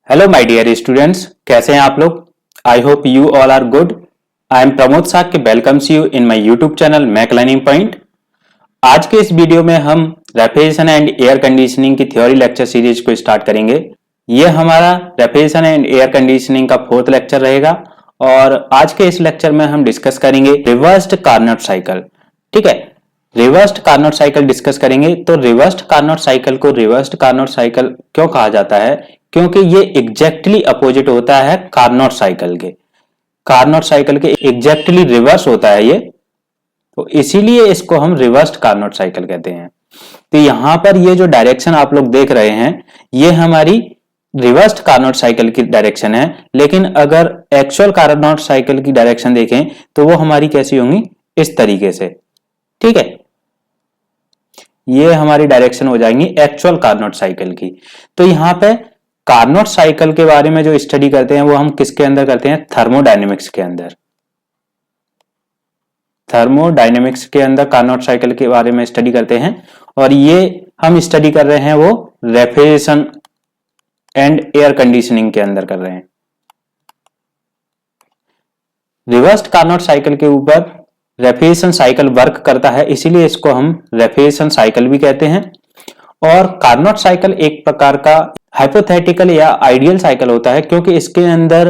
Hello my dear students, कैसे हैं आप लोग। I hope you all are good. I am Pramod Sakya, welcomes you in my YouTube channel Mac learning point. आज के इस वीडियो में हम रेफ्रिजरेशन एंड एयर कंडीशनिंग की थ्योरी लेक्चर सीरीज को स्टार्ट करेंगे। ये हमारा रेफ्रिजरेशन एंड एयर कंडीशनिंग का 4th लेक्चर रहेगा और आज के इस लेक्चर में हम डिस्कस करेंगे रिवर्स्ड कार्नोट साइकिल। ठीक है, रिवर्स्ड कार्नोट साइकिल डिस्कस करेंगे। तो रिवर्स्ड कार्नोट साइकिल को रिवर्स्ड कार्नोट साइकिल क्यों कहा जाता है? क्योंकि ये एग्जैक्टली अपोजिट होता है कार्नोट साइकिल के। कार्नोट साइकिल के एग्जैक्टली रिवर्स होता है ये, तो इसीलिए इसको हम रिवर्स्ड कार्नोट साइकिल कहते हैं। तो यहां पर ये जो डायरेक्शन आप लोग देख रहे हैं, ये हमारी रिवर्स्ड कार्नोट साइकिल की डायरेक्शन है। लेकिन अगर एक्चुअल कार्नोट साइकिल की डायरेक्शन देखें तो वो हमारी कैसी होंगी, इस तरीके से। ठीक है, ये हमारी डायरेक्शन हो जाएंगी एक्चुअल कार्नोट साइकिल की। तो यहां पे कार्नोट साइकिल के बारे में जो स्टडी करते हैं वो हम किसके अंदर करते हैं? थर्मोडायनेमिक्स के अंदर। थर्मोडायनेमिक्स के अंदर कार्नोट साइकिल के बारे में स्टडी करते हैं और ये हम स्टडी कर रहे हैं वो रेफ्रिजरेशन एंड एयर कंडीशनिंग के अंदर कर रहे हैं। रिवर्स्ड कार्नोट साइकिल के ऊपर रेफ्रिजरेशन साइकिल वर्क करता है, इसीलिए इसको हम रेफ्रिजरेशन साइकिल भी कहते हैं। और कार्नोट साइकिल एक प्रकार का हाइपोथेटिकल या आइडियल साइकिल होता है, क्योंकि इसके अंदर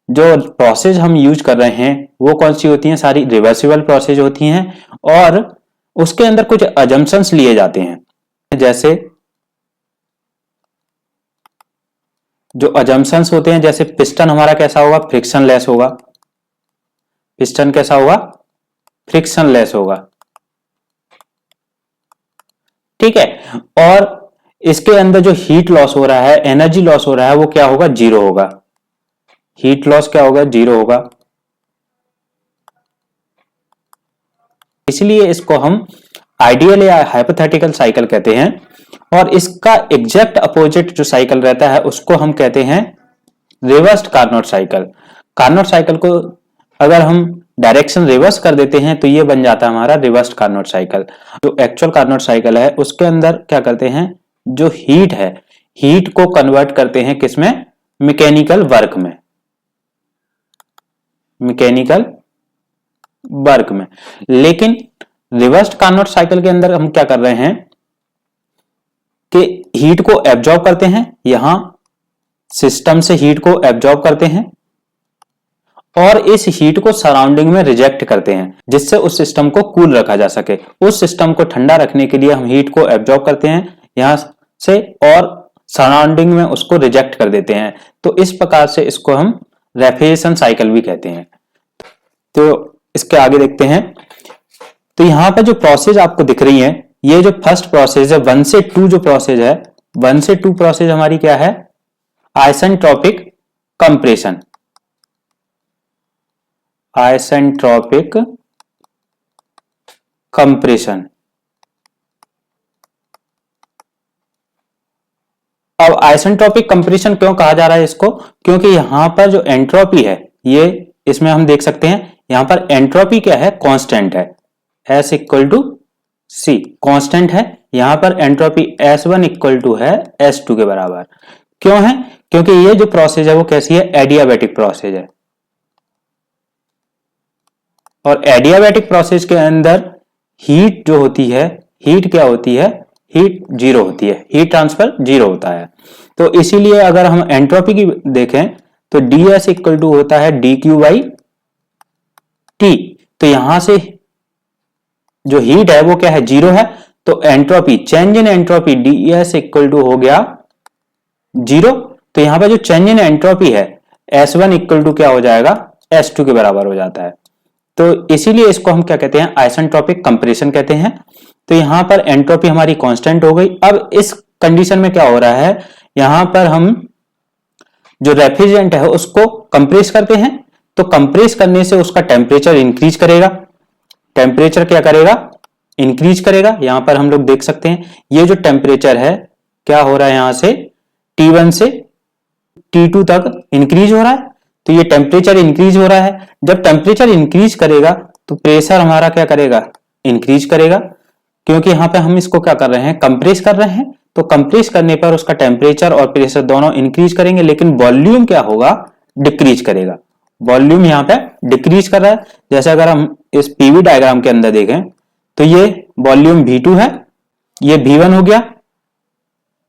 जो प्रोसेस हम यूज कर रहे हैं वो कौन सी होती हैं? सारी रिवर्सिबल प्रोसेस होती हैं और उसके अंदर कुछ अजम्पशंस लिए जाते हैं। जैसे जो अजम्पशंस होते हैं, जैसे पिस्टन हमारा कैसा होगा? फ्रिक्शनलेस होगा। पिस्टन कैसा होगा? फ्रिक्शनलेस होगा। ठीक है, और इसके अंदर जो हीट लॉस हो रहा है, एनर्जी लॉस हो रहा है, वो क्या होगा? जीरो होगा। हीट लॉस क्या होगा? जीरो होगा। इसलिए इसको हम आइडियल या हाइपोथेटिकल साइकिल कहते हैं। और इसका एग्जैक्ट अपोजिट जो साइकिल रहता है उसको हम कहते हैं reversed Carnot cycle. Carnot cycle को अगर हम डायरेक्शन रिवर्स कर देते हैं तो ये बन जाता है हमारा रिवर्स्ड कार्नोट साइकिल। जो एक्चुअल कार्नोट साइकिल है उसके अंदर क्या करते हैं, जो हीट है, हीट को कन्वर्ट करते हैं किसमें? मैकेनिकल वर्क में। मैकेनिकल वर्क में। लेकिन रिवर्स्ड कार्नोट साइकिल के अंदर हम क्या कर रहे हैं कि हीट को एब्जॉर्ब करते हैं, यहां सिस्टम से हीट को एब्जॉर्ब करते हैं और इस हीट को सराउंडिंग में रिजेक्ट करते हैं, जिससे उस सिस्टम को कूल रखा जा सके। उस सिस्टम को ठंडा रखने के लिए हम हीट को एब्जॉर्ब करते हैं यहां से और सराउंडिंग में उसको रिजेक्ट कर देते हैं। तो इस प्रकार से इसको हम रेफ्रिजरेशन साइकिल भी कहते हैं। तो इसके आगे देखते हैं। तो यहां पर जो प्रोसेस आपको दिख रही है, ये जो फर्स्ट प्रोसेस है 1 से 2 जो प्रोसेस है, 1 से 2 प्रोसेस हमारी क्या है? Isentropic compression. Isentropic compression. अब आइसेंट्रोपिक कंप्रेशन क्यों कहा जा रहा है इसको? क्योंकि यहां पर जो एंट्रोपी है, ये इसमें हम देख सकते हैं यहां पर एंट्रोपी क्या है? कांस्टेंट है। S equal to C constant है। यहां पर एंट्रोपी S1 इक्वल टू है S2 के बराबर। क्यों है? क्योंकि ये जो प्रोसेस है वो कैसी है? एडियाबैटिक प्रोसेस है। और एडियाबैटिक प्रोसेस के अंदर हीट जो होती है, हीट क्या होती है? हीट जीरो होती है। हीट ट्रांसफर जीरो होता है। तो इसीलिए अगर हम एंट्रोपी की देखें तो ds इक्वल टू होता है dq बाई टी। तो यहां से जो हीट है वो क्या है? जीरो है। तो entropy, change in entropy ds equal to हो गया जीरो। तो यहां पर जो चेंज इन एंट्रोपी है S1 इक्वल टू क्या हो जाएगा? S2 के बराबर हो जाता है। तो इसीलिए इसको हम क्या कहते हैं? आइसेंट्रोपिक कंप्रेशन कहते हैं। तो यहां पर एंट्रोपी हमारी कांस्टेंट हो गई। अब इस कंडीशन में क्या हो रहा है, यहां पर हम जो रेफ्रिजरेंट है उसको कंप्रेस करते हैं। तो कंप्रेस करने से उसका टेम्परेचर इंक्रीज करेगा। टेम्परेचर क्या करेगा? इंक्रीज करेगा। यहां पर हम लोग देख सकते हैं ये जो टेम्परेचर है क्या हो रहा है, यहां से T1 से T2 तक इंक्रीज हो रहा है। तो ये टेम्परेचर इंक्रीज हो रहा है। जब टेम्परेचर इंक्रीज करेगा तो प्रेशर हमारा क्या करेगा? इंक्रीज करेगा। क्योंकि यहां पे हम इसको क्या कर रहे हैं? कंप्रेस कर रहे हैं। तो कंप्रेस करने पर उसका टेम्परेचर और प्रेशर दोनों इंक्रीज करेंगे, लेकिन वॉल्यूम क्या होगा, डिक्रीज करेगा। वॉल्यूम यहाँ पे डिक्रीज कर रहा है। जैसे अगर हम इस पीवी डायग्राम के अंदर देखें तो ये वॉल्यूम V2 है, ये V1 हो गया,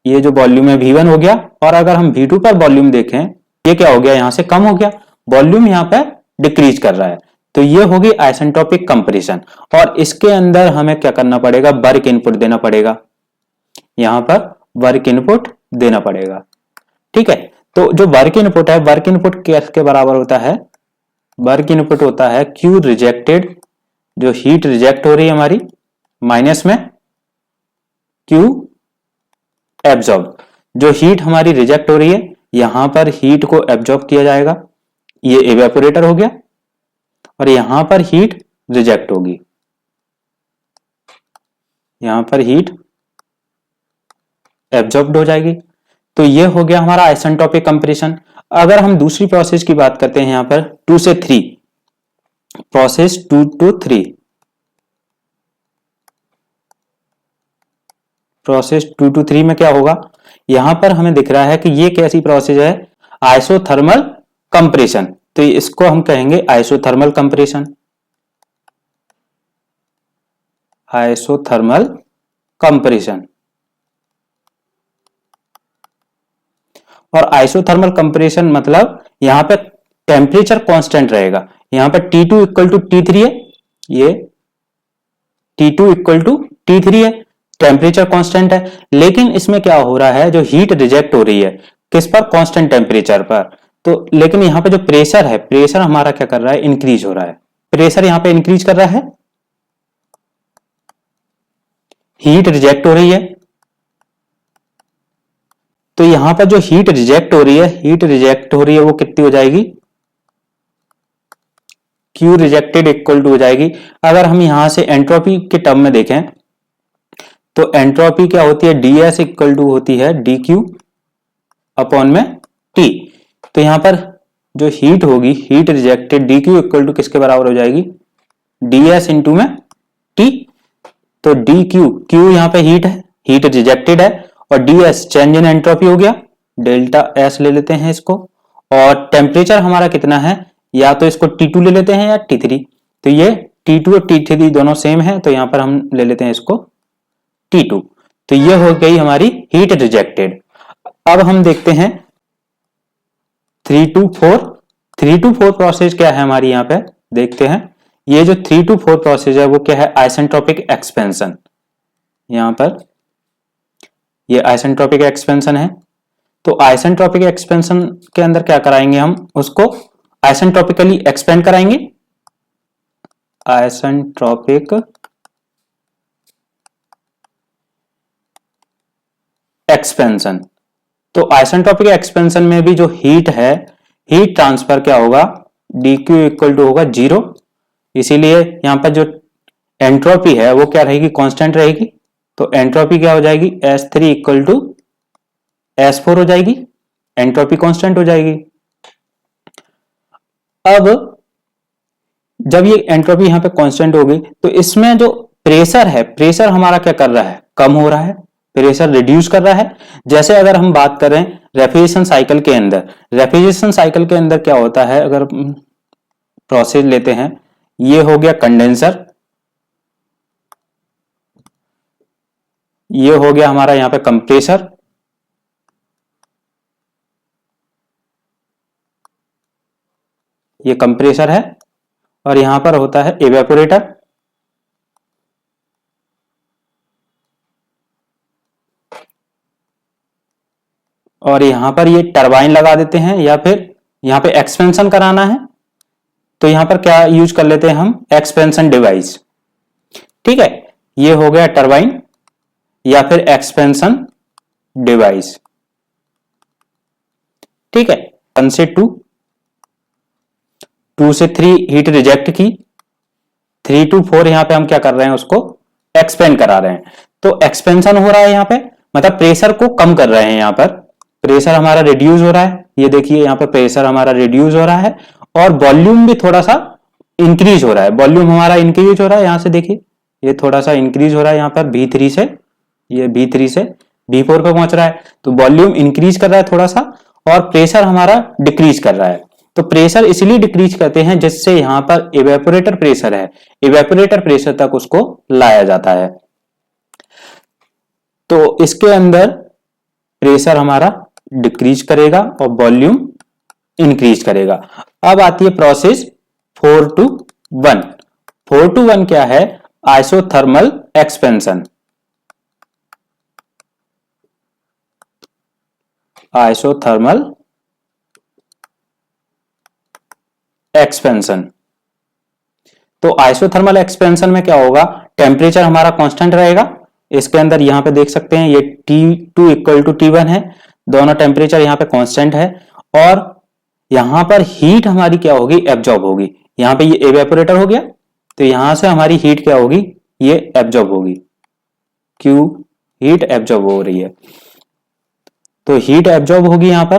ये जो वॉल्यूम है V1 हो गया। और अगर हम V2 पर वॉल्यूम देखें, ये क्या हो गया, यहां से कम हो गया, वॉल्यूम यहाँ पे डिक्रीज कर रहा है। तो ये होगी आइसेंट्रोपिक कंप्रेशन। और इसके अंदर हमें क्या करना पड़ेगा, वर्क इनपुट देना पड़ेगा, यहां पर वर्क इनपुट देना पड़ेगा। ठीक है, तो जो वर्क इनपुट है, वर्क इनपुट किसके बराबर होता है, वर्क इनपुट होता है Q रिजेक्टेड, जो हीट रिजेक्ट हो रही है हमारी, माइनस में Q एब्जॉर्ब, जो हीट हमारी रिजेक्ट हो रही है, यहां पर हीट को एब्जॉर्ब किया जाएगा, ये इवेपोरेटर हो गया। और यहां पर हीट रिजेक्ट होगी, यहां पर हीट एब्जॉर्ब्ड हो जाएगी। तो ये हो गया हमारा आइसेंट्रोपिक कंप्रेशन। अगर हम दूसरी प्रोसेस की बात करते हैं, यहां पर 2 से 3, प्रोसेस 2 to 3, प्रोसेस 2 to 3 में क्या होगा, यहां पर हमें दिख रहा है कि ये कैसी प्रोसेस है, आइसोथर्मल कंप्रेशन। तो इसको हम कहेंगे आइसोथर्मल कंप्रेशन, आइसोथर्मल कंप्रेशन। और आइसोथर्मल कंप्रेशन मतलब यहां पे टेम्परेचर कांस्टेंट रहेगा। यहां पर T2 इक्वल टू T3 है, ये T2 इक्वल टू T3 है, टेम्परेचर कांस्टेंट है। लेकिन इसमें क्या हो रहा है, जो हीट रिजेक्ट हो रही है किस पर, कांस्टेंट टेम्परेचर पर। तो लेकिन यहां पे जो प्रेशर है, प्रेशर हमारा क्या कर रहा है, इंक्रीज हो रहा है। प्रेशर यहां पे इंक्रीज कर रहा है, हीट रिजेक्ट हो रही है। तो यहां पर जो हीट रिजेक्ट हो रही है, हीट रिजेक्ट हो रही है, वो कितनी हो जाएगी, Q रिजेक्टेड इक्वल टू हो जाएगी। अगर हम यहां से एंट्रोपी के टर्म में देखें तो एंट्रोपी क्या होती है, ds इक्वल टू होती है dq अपॉन में T। तो यहां पर जो हीट होगी, heat rejected, dq equal to किसके बराबर हो जाएगी, ds इंटू में T। तो dq, q यहां पे हीट है, हीट रिजेक्टेड है, और ds चेंज इन एंट्रोपी हो गया, डेल्टा S ले लेते हैं इसको। और टेम्परेचर हमारा कितना है, या तो इसको T2 ले लेते हैं या T3। तो ये T2 और T3 दोनों सेम है, तो यहां पर हम ले लेते हैं इसको T2। तो ये हो गई हमारी हीट रिजेक्टेड। अब हम देखते हैं 3 to 4। 3 to 4 प्रोसेस क्या है हमारी, यहां पे देखते हैं। ये जो 3 to 4 प्रोसेस है वो क्या है, आइसेंट्रोपिक एक्सपेंशन। यहां पर ये आइसेंट्रोपिक एक्सपेंशन है। तो आइसेंट्रोपिक एक्सपेंशन के अंदर क्या कराएंगे, हम उसको आइसेंट्रोपिकली एक्सपेंड कराएंगे, आइसेंट्रोपिक एक्सपेंशन। तो आइसेंट्रोपिक एक्सपेंशन में भी जो हीट है, हीट ट्रांसफर क्या होगा, dq इक्वल टू होगा 0। इसीलिए यहां पर जो एंट्रोपी है वो क्या रहेगी, कांस्टेंट रहेगी। तो एंट्रोपी क्या हो जाएगी, S3 इक्वल टू S4 हो जाएगी, एंट्रोपी कांस्टेंट हो जाएगी। अब जब ये एंट्रोपी यहां पे कांस्टेंट हो गई, तो इसमें जो प्रेशर है, प्रेशर हमारा क्या कर रहा है, कम हो रहा है, प्रेशर रिड्यूस कर रहा है। जैसे अगर हम बात करें रेफ्रिजरेशन साइकिल के अंदर, रेफ्रिजरेशन साइकिल के अंदर क्या होता है, अगर प्रोसेस लेते हैं, ये हो गया कंडेंसर, ये हो गया हमारा यहां पे कंप्रेसर, ये कंप्रेसर है, और यहां पर होता है इवेपोरेटर। और यहां पर ये टरबाइन लगा देते हैं, या फिर यहां पे एक्सपेंशन कराना है तो यहां पर क्या यूज कर लेते हैं हम, एक्सपेंशन डिवाइस। ठीक है, ये हो गया टरबाइन या फिर एक्सपेंशन डिवाइस। ठीक है, 1 से 2, 2 से 3 हीट रिजेक्ट की, 3 to 4 यहां पे हम क्या कर रहे हैं, उसको एक्सपेंड करा रहे हैं। तो एक्सपेंशन हो रहा है यहां पे, मतलब प्रेशर को कम कर रहे हैं, यहां पर प्रेशर हमारा रिड्यूस हो रहा है। ये देखिए यहां पर प्रेशर हमारा रिड्यूस हो रहा है, और वॉल्यूम भी थोड़ा सा इंक्रीज हो रहा है, वॉल्यूम हमारा इंक्रीज हो रहा है। यहां से देखिए ये थोड़ा सा इंक्रीज हो रहा है, यहां पर V3 से, ये V3 से V4 पे पहुंच रहा है, तो वॉल्यूम इंक्रीज कर रहा है थोड़ा सा और प्रेशर हमारा डिक्रीज कर रहा है। तो प्रेशर इसलिए डिक्रीज करते हैं जिससे यहां पर इवेपोरेटर प्रेशर है, इवेपोरेटर प्रेशर तक उसको लाया जाता है। तो इसके अंदर प्रेशर हमारा डिक्रीज करेगा और वॉल्यूम इंक्रीज करेगा। अब आती है प्रोसेस 4 to 1। 4 to 1 क्या है? Isothermal expansion. Isothermal expansion. तो आइसोथर्मल एक्सपेंशन में क्या होगा? टेम्परेचर हमारा कांस्टेंट रहेगा। इसके अंदर यहां पे देख सकते हैं ये T2 इक्वल टू T1 है, दोनों टेम्परेचर यहां पे कांस्टेंट है। और यहां पर हीट हमारी क्या होगी? एब्जॉर्ब होगी। यहां पे ये इवेपोरेटर हो गया, तो यहां से हमारी हीट क्या होगी? ये एब्जॉर्ब होगी। क्यू हीट एब्जॉर्ब हो रही है, तो हीट एब्जॉर्ब होगी यहां पर।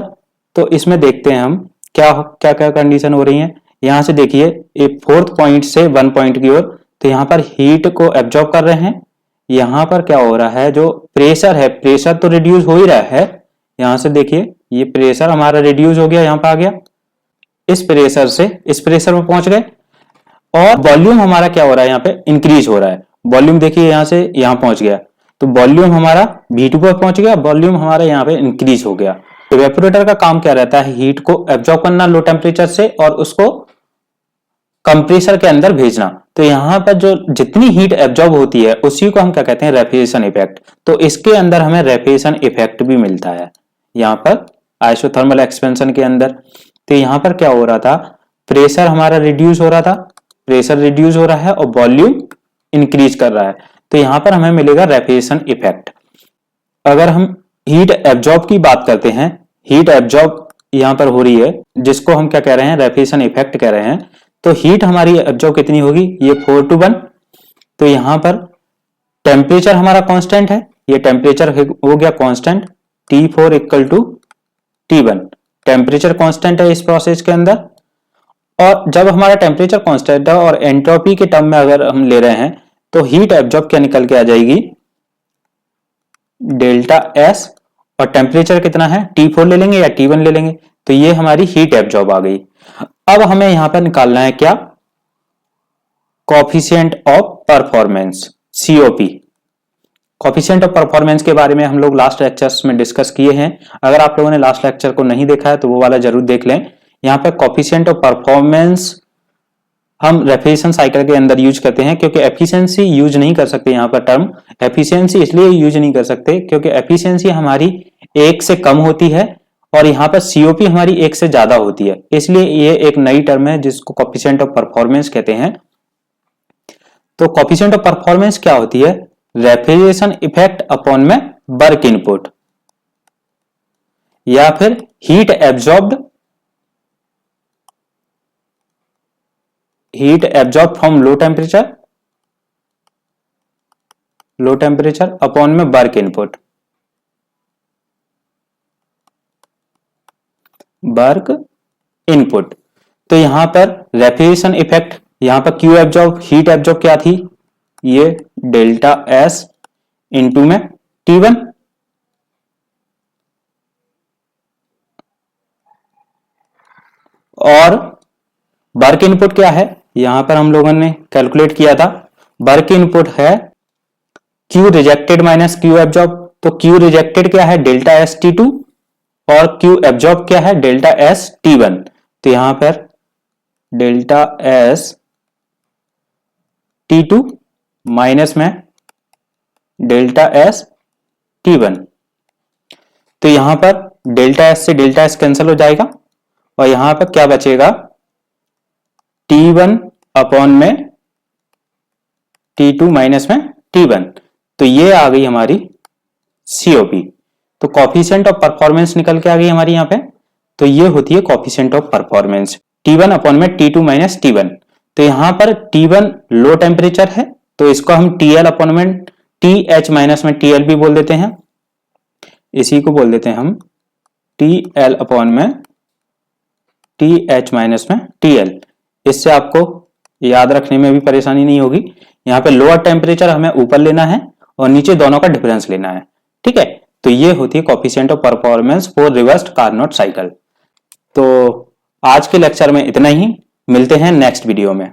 तो इसमें देखते हैं हम क्या क्या क्या कंडीशन हो रही है। यहां से देखिए एक 4th पॉइंट से 1 पॉइंट की ओर, तो यहां पर हीट को एब्जॉर्ब कर रहे हैं। यहां पर क्या हो रहा है? जो प्रेशर है, प्रेशर तो रिड्यूस हो ही रहा है। यहां से देखिए ये प्रेशर हमारा रिड्यूस हो गया, यहां पर आ गया। इस प्रेशर से इस प्रेशर में पहुंच गए और वॉल्यूम हमारा क्या हो रहा है? यहाँ पे इंक्रीज हो रहा है। वॉल्यूम देखिए यहां से यहां पहुंच गया, तो वॉल्यूम हमारा V2 पर पहुंच गया, वॉल्यूम हमारा यहाँ पे इंक्रीज हो गया। इवेपोरेटर का काम क्या रहता है? हीट को एब्जॉर्ब करना लो टेम्परेचर से और उसको कंप्रेसर के अंदर भेजना। तो यहां पर जो जितनी हीट एब्जॉर्ब होती है उसी को हम क्या कहते हैं? Refrigeration effect. तो इसके अंदर हमें रेफ्रिजरेशन इफेक्ट भी मिलता है यहाँ पर आइसोथर्मल एक्सपेंशन के अंदर। तो यहां पर क्या हो रहा था? प्रेशर हमारा रिड्यूस हो रहा था, प्रेशर रिड्यूस हो रहा है और वॉल्यूम इंक्रीज कर रहा है, तो यहां पर हमें मिलेगा रेफ्रिजरेशन इफेक्ट। अगर हम हीट एब्जॉर्ब की बात करते हैं, हीट एब्जॉर्ब यहां पर हो रही है, जिसको हम क्या कह रहे हैं? रेफ्रिजरेशन इफेक्ट कह रहे हैं। तो हीट हमारी एब्जॉर्ब कितनी होगी? ये 4 to 1। तो यहां पर टेम्परेचर हमारा कांस्टेंट है, ये टेम्परेचर हो गया constant, T4 equal to T1। Temperature constant है इस प्रोसेस के अंदर। और जब हमारा टेम्परेचर कांस्टेंट है और एंट्रोपी के टर्म में अगर हम ले रहे हैं, तो हीट एब्जॉर्ब क्या निकल के आ जाएगी? Delta S। और टेम्परेचर कितना है? T4 ले लेंगे या T1 ले लेंगे, तो ये हमारी हीट एब्जॉर्ब आ गई। अब हमें यहां पर निकालना है क्या? Coefficient of performance, COP। Coefficient of performance के बारे में हम लोग लास्ट लेक्चर्स में डिस्कस किए हैं। अगर आप लोगों ने लास्ट लेक्चर को नहीं देखा है तो वो वाला जरूर देख लें। यहाँ पे कोफिशिएंट ऑफ परफॉर्मेंस हम रेफ्रिजरेशन साइकिल के अंदर यूज करते हैं, क्योंकि एफिशिएंसी यूज नहीं कर सकते। यहाँ पर टर्म एफिशिएंसी इसलिए यूज नहीं कर सकते क्योंकि एफिशिएंसी हमारी 1 से कम होती है और यहाँ पर COP हमारी 1 से ज्यादा होती है, इसलिए ये एक नई टर्म है जिसको कोफिशिएंट ऑफ परफॉर्मेंस कहते हैं। तो कोफिशिएंट ऑफ परफॉर्मेंस क्या होती है? रेफ्रिजरेशन इफेक्ट अपॉन में वर्क इनपुट, या फिर heat absorb from low temperature upon में वर्क इनपुट। तो यहां पर रेफ्रिजरेशन इफेक्ट, यहां पर क्यू एब्जॉर्ब, हीट एब्जॉर्ब क्या थी? ये डेल्टा S इंटू में T1। और वर्क इनपुट क्या है? यहां पर हम लोगों ने कैलकुलेट किया था, वर्क इनपुट है Q rejected minus Q absorb. तो Q रिजेक्टेड क्या है? डेल्टा S T2 और Q एब्जॉर्ब क्या है? Delta S T1। तो यहां पर डेल्टा S T2 माइनस में डेल्टा S T1। तो यहां पर डेल्टा S से डेल्टा S कैंसिल हो जाएगा और यहां पर क्या बचेगा? T1 अपॉन में T2 माइनस में T1। तो ये आ गई हमारी COP। तो कोफिशिएंट ऑफ परफॉर्मेंस निकल के आ गई हमारी यहाँ पे। तो ये होती है coefficient of performance, T1 upon में T2 माइनस T1। तो यहां पर T1 लो टेम्परेचर है, तो इसको हम TL अपॉन में TH माइनस में TL भी बोल देते हैं। इसी को बोल देते हैं हम TL अपॉन में TH माइनस में TL। इससे आपको याद रखने में भी परेशानी नहीं होगी। यहाँ पे लोअर टेम्परेचर हमें ऊपर लेना है और नीचे दोनों का डिफरेंस लेना है, ठीक है। तो ये होती है coefficient of performance for reversed Carnot cycle. तो आज के लेक्चर में इतना ही, मिलते हैं नेक्स्ट वीडियो में।